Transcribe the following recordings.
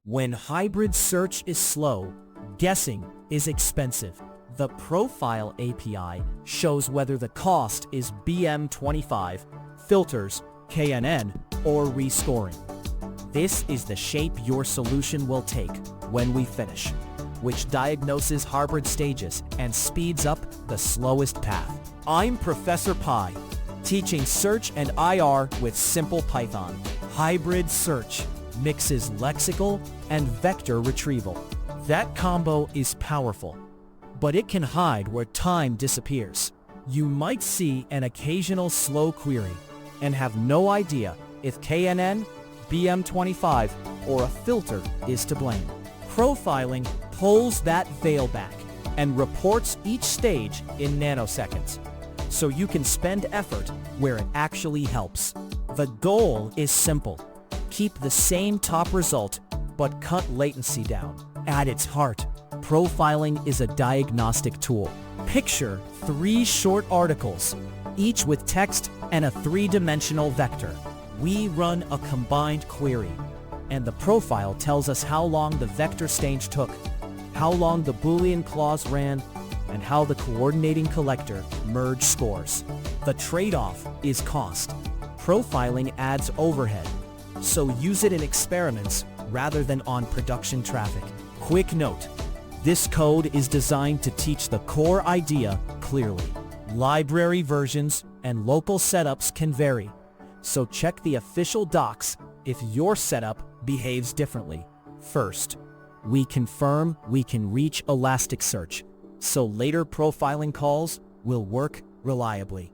When hybrid search is slow, guessing is expensive. The Profile API shows whether the cost is BM25, filters, KNN, or rescoring. This is the shape your solution will take when we finish, which diagnoses hybrid stages and speeds up the slowest path. I'm Professor Pi, teaching search and IR with simple Python. Hybrid search mixes lexical and vector retrieval. That combo is powerful, but it can hide where time disappears. You might see an occasional slow query and have no idea if KNN, BM25, or a filter is to blame. Profiling pulls that veil back and reports each stage in nanoseconds, so you can spend effort where it actually helps. The goal is simple. Keep the same top result, but cut latency down. At its heart, profiling is a diagnostic tool. Picture 3 short articles, each with text and a 3-dimensional vector. We run a combined query, and the profile tells us how long the vector stage took, how long the Boolean clause ran, and how the coordinating collector merged scores. The trade-off is cost. Profiling adds overhead, so use it in experiments rather than on production traffic. Quick note, this code is designed to teach the core idea clearly. Library versions and local setups can vary, so check the official docs if your setup behaves differently. First, we confirm we can reach Elasticsearch, so later profiling calls will work reliably.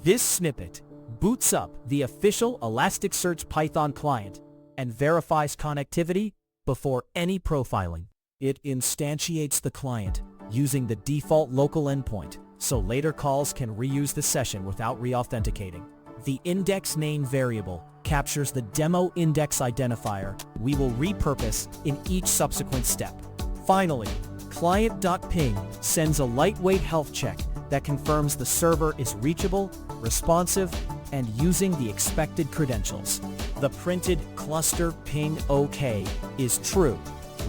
This snippet boots up the official Elasticsearch Python client and verifies connectivity before any profiling. It instantiates the client using the default local endpoint, so later calls can reuse the session without re-authenticating. The index name variable captures the demo index identifier we will repurpose in each subsequent step. Finally, client.ping sends a lightweight health check that confirms the server is reachable, responsive, and using the expected credentials. The printed cluster ping OK is true,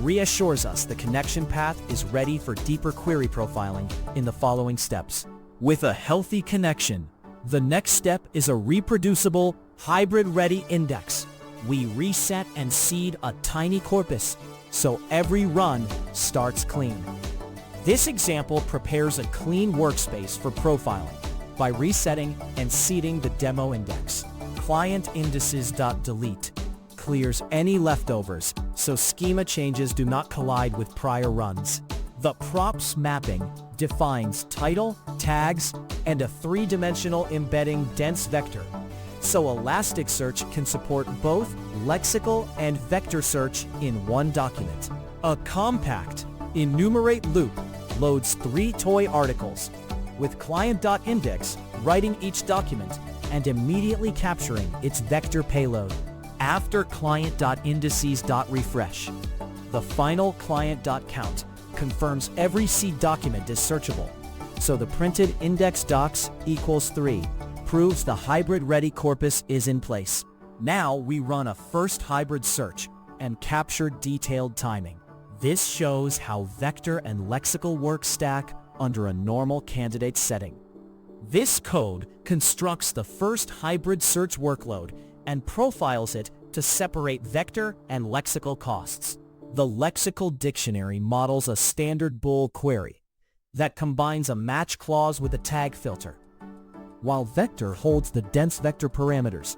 reassures us the connection path is ready for deeper query profiling in the following steps. With a healthy connection, the next step is a reproducible, hybrid-ready index. We reset and seed a tiny corpus, so every run starts clean. This example prepares a clean workspace for profiling by resetting and seeding the demo index. Client indices.delete clears any leftovers so schema changes do not collide with prior runs. The props mapping defines title, tags, and a 3-dimensional embedding dense vector, so Elasticsearch can support both lexical and vector search in one document. A compact enumerate loop loads 3 toy articles, with client.index writing each document and immediately capturing its vector payload. After client.indices.refresh, the final client.count confirms every seed document is searchable, so the printed index docs equals 3 proves the hybrid-ready corpus is in place. Now we run a first hybrid search and capture detailed timing. This shows how vector and lexical work stack under a normal candidate setting. This code constructs the first hybrid search workload and profiles it to separate vector and lexical costs. The lexical dictionary models a standard bool query that combines a match clause with a tag filter, while vector holds the dense vector parameters,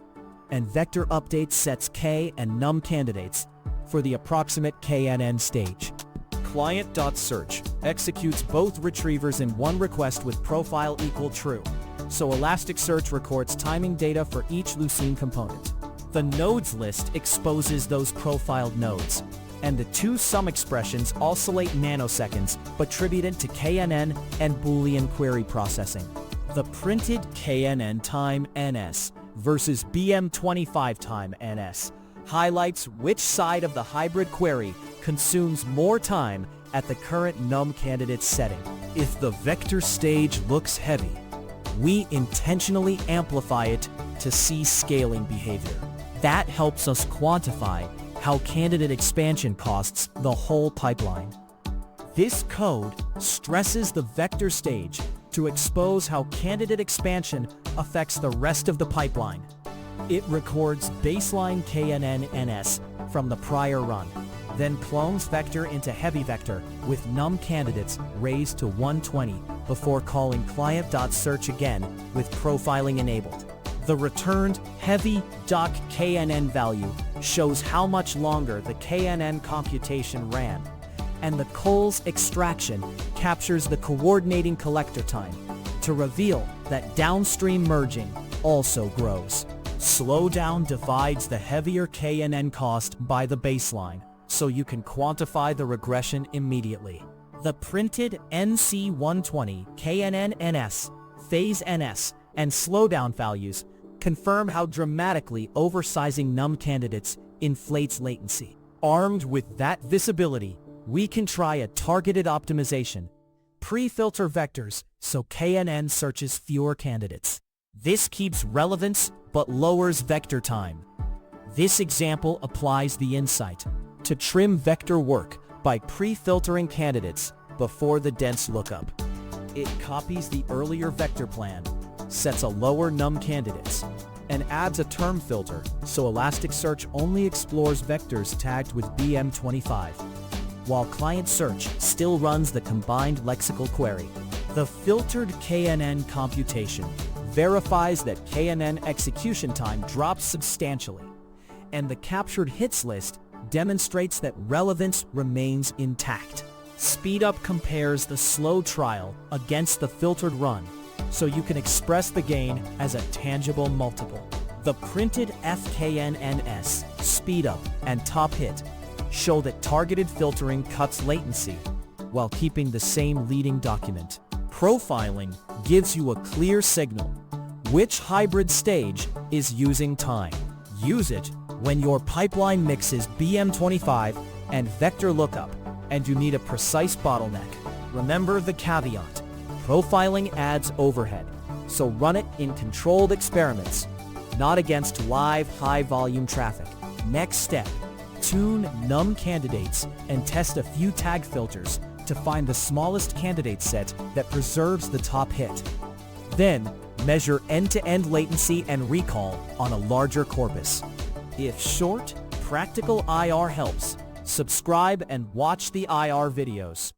and vector update sets k and num candidates for the approximate KNN stage. Client.search executes both retrievers in one request with profile equal true, so Elasticsearch records timing data for each Lucene component. The nodes list exposes those profiled nodes, and the 2 sum expressions oscillate nanoseconds but tributed to KNN and Boolean query processing. The printed KNN time NS versus BM25 time NS highlights which side of the hybrid query consumes more time at the current num candidate setting. If the vector stage looks heavy, we intentionally amplify it to see scaling behavior. That helps us quantify how candidate expansion costs the whole pipeline. This code stresses the vector stage to expose how candidate expansion affects the rest of the pipeline. It records baseline KNN-NS from the prior run, then clones vector into heavy vector with num candidates raised to 120 before calling client.search again with profiling enabled. The returned heavy.knn value shows how much longer the KNN computation ran, and the cols extraction captures the coordinating collector time to reveal that downstream merging also grows. Slowdown divides the heavier KNN cost by the baseline, so you can quantify the regression immediately. The printed NC120, KNN-NS, phase-NS, and slowdown values confirm how dramatically oversizing num candidates inflates latency. Armed with that visibility, we can try a targeted optimization. Pre-filter vectors so KNN searches fewer candidates. This keeps relevance but lowers vector time. This example applies the insight to trim vector work by pre-filtering candidates before the dense lookup. It copies the earlier vector plan, sets a lower num candidates, and adds a term filter so Elasticsearch only explores vectors tagged with BM25, while client search still runs the combined lexical query. The filtered KNN computation verifies that KNN execution time drops substantially, and the captured hits list demonstrates that relevance remains intact. Speedup compares the slow trial against the filtered run, so you can express the gain as a tangible multiple. The printed FKNNS, speedup, and top hit show that targeted filtering cuts latency while keeping the same leading document. Profiling gives you a clear signal which hybrid stage is using time. Use it when your pipeline mixes BM25 and vector lookup and you need a precise bottleneck. Remember the caveat: profiling adds overhead, so run it in controlled experiments, not against live high-volume traffic. Next step, tune num candidates and test a few tag filters to find the smallest candidate set that preserves the top hit. Then, measure end-to-end latency and recall on a larger corpus. If short, practical IR helps, subscribe and watch the IR videos.